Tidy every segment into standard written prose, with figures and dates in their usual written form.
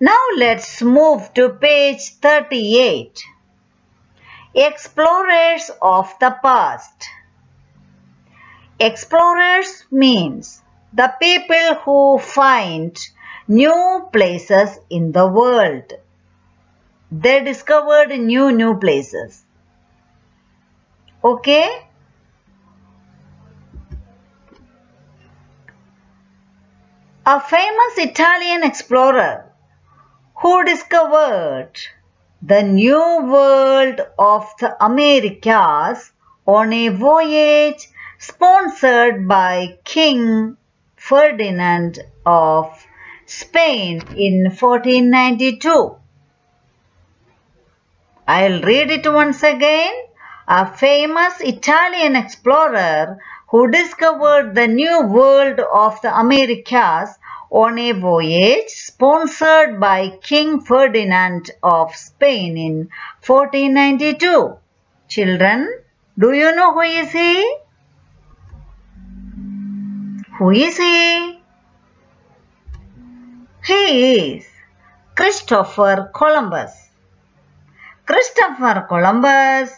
Now let's move to page 38. Explorers of the past. Explorers means the people who find new places in the world. They discovered new places. Okay? A famous Italian explorer who discovered the new world of the Americas on a voyage sponsored by King Ferdinand of Spain in 1492. I'll read it once again. A famous Italian explorer who discovered the new world of the Americas on a voyage sponsored by King Ferdinand of Spain in 1492. Children, do you know who is he? Who is he? He is Christopher Columbus. Christopher Columbus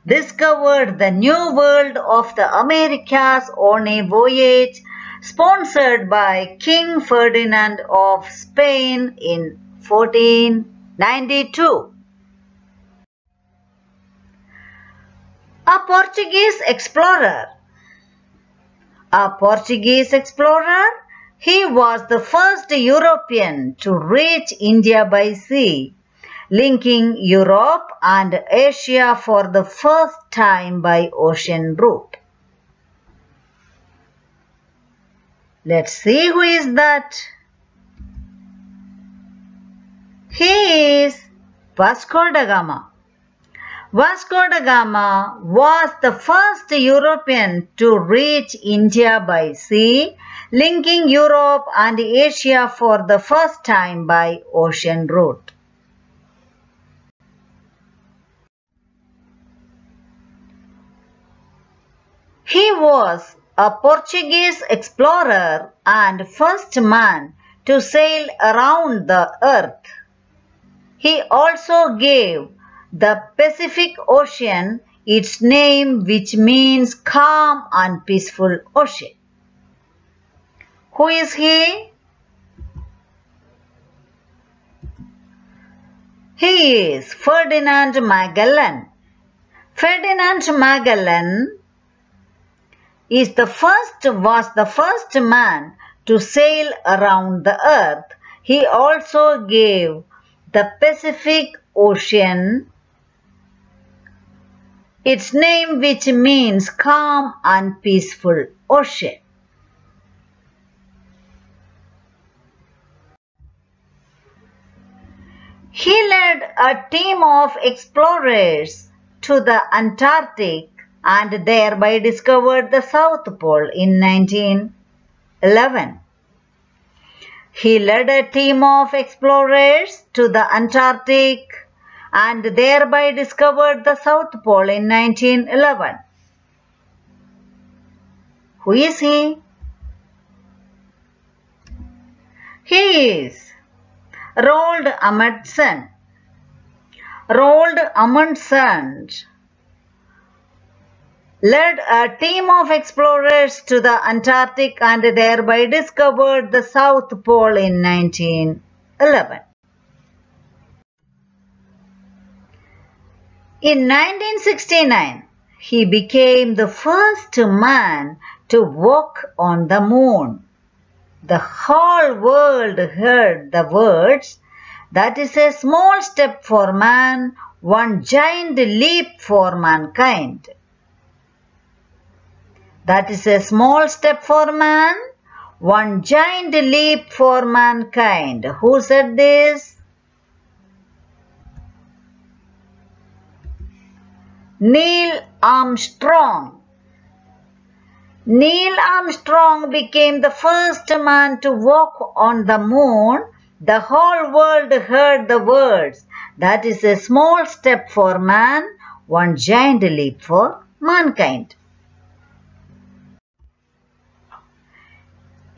discovered the new world of the Americas on a voyage sponsored by King Ferdinand of Spain in 1492. A Portuguese explorer. A Portuguese explorer, he was the first European to reach India by sea, linking Europe and Asia for the first time by ocean route. Let's see who is that. He is Vasco da Gama. Vasco da Gama was the first European to reach India by sea, linking Europe and Asia for the first time by ocean route. He was a Portuguese explorer and first man to sail around the earth. He also gave the Pacific Ocean its name, which means calm and peaceful ocean. Who is he? He is Ferdinand Magellan. Ferdinand Magellan was the first man to sail around the earth. He also gave the Pacific Ocean its name, which means calm and peaceful ocean. He led a team of explorers to the Antarctic and thereby discovered the South Pole in 1911. He led a team of explorers to the Antarctic and thereby discovered the South Pole in 1911. Who is he? He is Roald Amundsen. Roald Amundsen led a team of explorers to the Antarctic and thereby discovered the South Pole in 1911. In 1969, he became the first man to walk on the moon. The whole world heard the words, "That is a small step for man, one giant leap for mankind." That is a small step for man, one giant leap for mankind. Who said this? Neil Armstrong. Neil Armstrong became the first man to walk on the moon. The whole world heard the words, "That is a small step for man, one giant leap for mankind."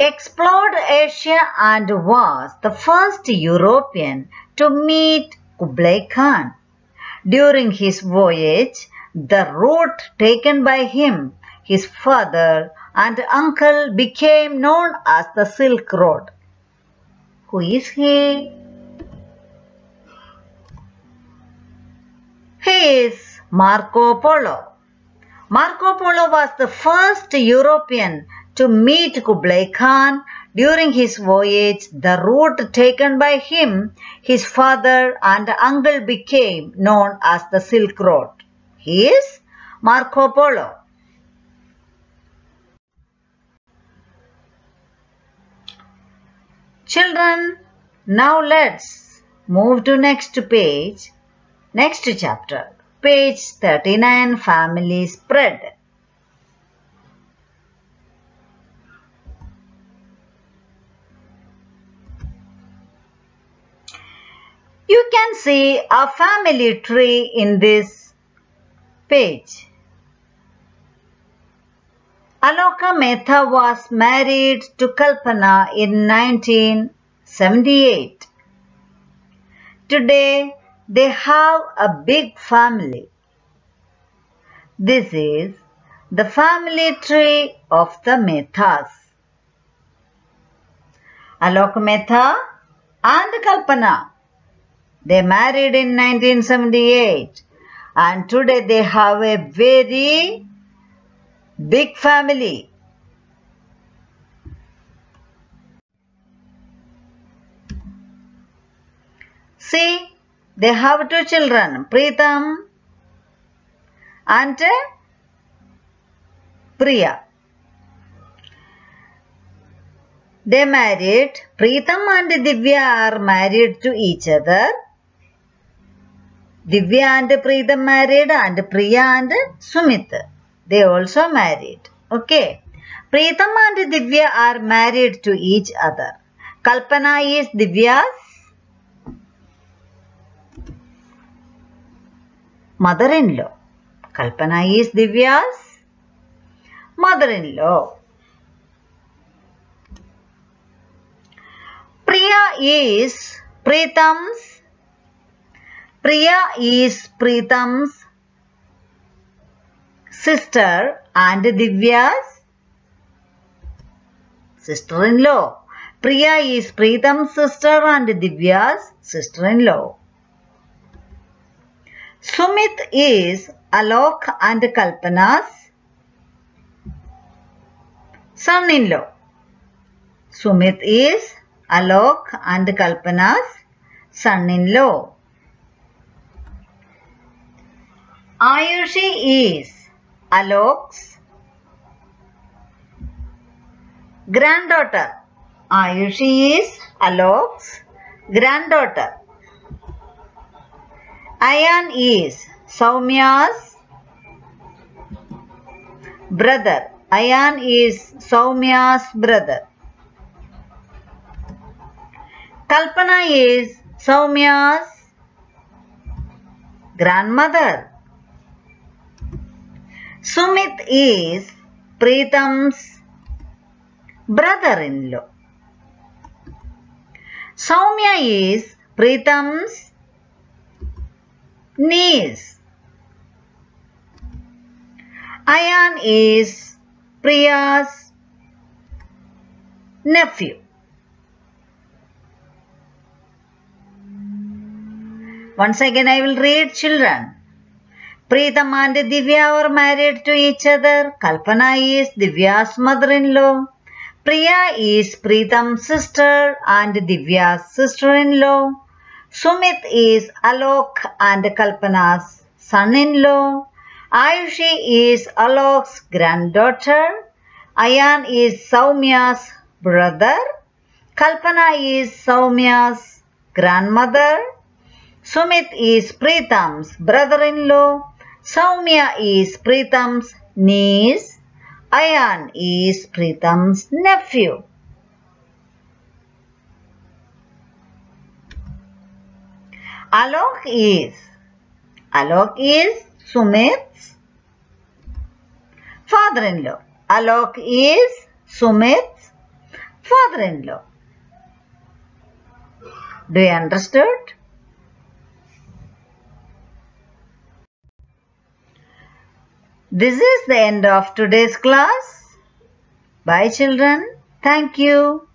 explored Asia and was the first European to meet Kublai Khan. During his voyage, the route taken by him, his father and uncle became known as the Silk Road. Who is he? He is Marco Polo. Marco Polo was the first European to meet Kublai Khan. During his voyage, the route taken by him, his father and uncle became known as the Silk Road. He is Marco Polo. Children, now let's move to next page, next chapter. Page 39, Family Spread. You can see a family tree in this page. Aloka Mehta was married to Kalpana in 1978. Today, they have a big family. This is the family tree of the Mehtas. Alok Mehta and Kalpana, they married in 1978 and today they have a very big family. See, they have two children, Preetham and Priya. They married. Preetham and Divya are married to each other. Divya and Preetham married and Priya and Sumit. They also married. Okay. Preetham and Divya are married to each other. Kalpana is Divya's mother-in-law. Kalpana is Divya's mother-in-law. Priya is Preetham's sister and Divya's sister-in-law. Priya is Preetham's sister and Divya's sister-in-law. Sumit is Alok and Kalpana's son-in-law. Sumit is Alok and Kalpana's son-in-law. Ayushi is Alok's granddaughter. Ayushi is Alok's granddaughter. Ayan is Soumya's brother. Ayan is Soumya's brother. Kalpana is Soumya's grandmother. Sumit is Preetham's brother-in-law. Soumya is Preetham's niece. Ayan is Priya's nephew. Once again I will read, children. Preetham and Divya were married to each other. Kalpana is Divya's mother-in-law. Priya is Preetham's sister and Divya's sister-in-law. Sumit is Alok and Kalpana's son-in-law. Ayushi is Alok's granddaughter. Ayan is Soumya's brother. Kalpana is Soumya's grandmother. Sumit is Preetham's brother-in-law. Soumya is Preetham's niece. Ayan is Preetham's nephew. Alok is Sumit's father-in-law. Alok is Sumit's father-in-law. Do you understood? This is the end of today's class. Bye children. Thank you.